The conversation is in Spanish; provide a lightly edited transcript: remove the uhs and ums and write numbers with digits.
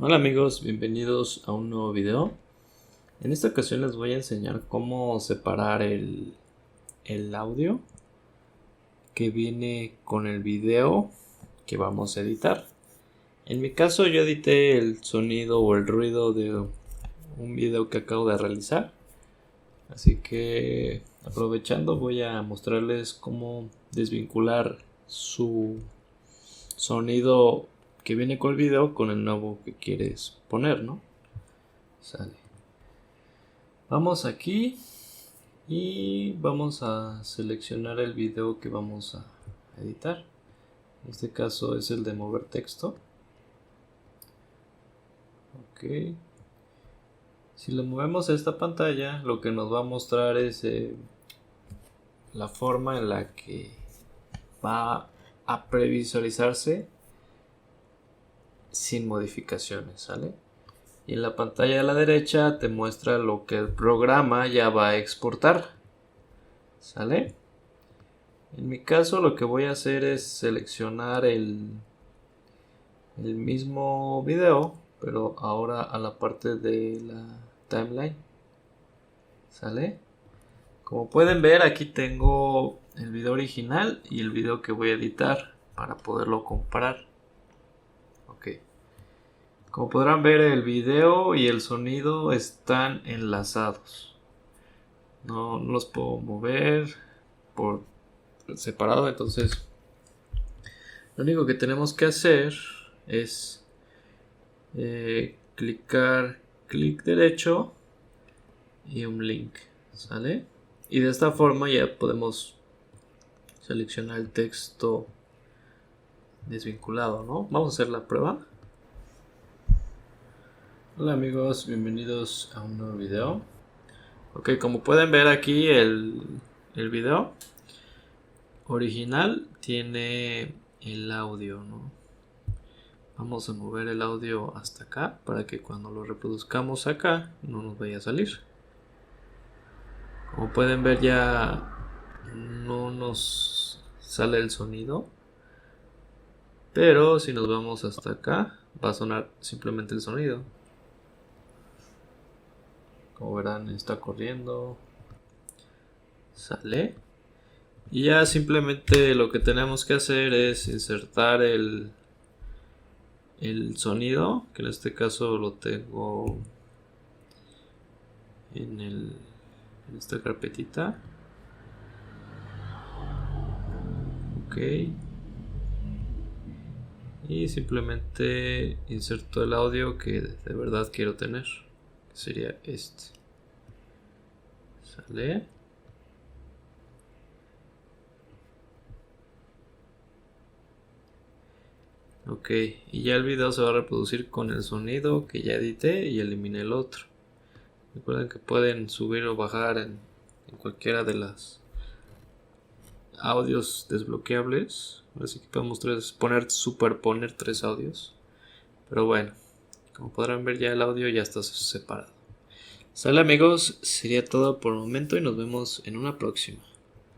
Hola amigos, bienvenidos a un nuevo video. En esta ocasión les voy a enseñar cómo separar el audio que viene con el video que vamos a editar. En mi caso yo edité el sonido o el ruido de un video que acabo de realizar. Así que aprovechando voy a mostrarles cómo desvincular su sonido que viene con el video con el nuevo que quieres poner, ¿no? Sale. Vamos aquí y vamos a seleccionar el video que vamos a editar. En este caso es el de mover texto. Ok. Si le movemos a esta pantalla, lo que nos va a mostrar es la forma en la que va a previsualizarse sin modificaciones, ¿sale? Y en la pantalla de la derecha te muestra lo que el programa ya va a exportar, ¿sale? En mi caso lo que voy a hacer es seleccionar el mismo video, pero ahora a la parte de la timeline, ¿sale? Como pueden ver, aquí tengo el video original y el video que voy a editar para poderlo comparar. Ok. Como podrán ver, el video y el sonido están enlazados. No los puedo mover por separado, entonces lo único que tenemos que hacer es clic derecho y un link, ¿sale? Y de esta forma ya podemos seleccionar el texto desvinculado, ¿no? Vamos a hacer la prueba. Hola amigos, bienvenidos a un nuevo video. Ok, como pueden ver aquí el video original tiene el audio, ¿no? Vamos a mover el audio hasta acá para que cuando lo reproduzcamos acá no nos vaya a salir. Como pueden ver, ya no nos sale el sonido, pero si nos vamos hasta acá va a sonar simplemente el sonido. Como verán, está corriendo, sale. Y ya simplemente lo que tenemos que hacer es insertar el sonido, que en este caso lo tengo en esta carpetita. Ok. Y simplemente inserto el audio que de verdad quiero tener, que sería este. Sale. Ok, y ya el video se va a reproducir con el sonido que ya edité y eliminé el otro. Recuerden que pueden subir o bajar en cualquiera de las audios desbloqueables. Así que podemos superponer tres audios. Pero bueno, como podrán ver, ya el audio ya está separado. Sale amigos, sería todo por el momento y nos vemos en una próxima.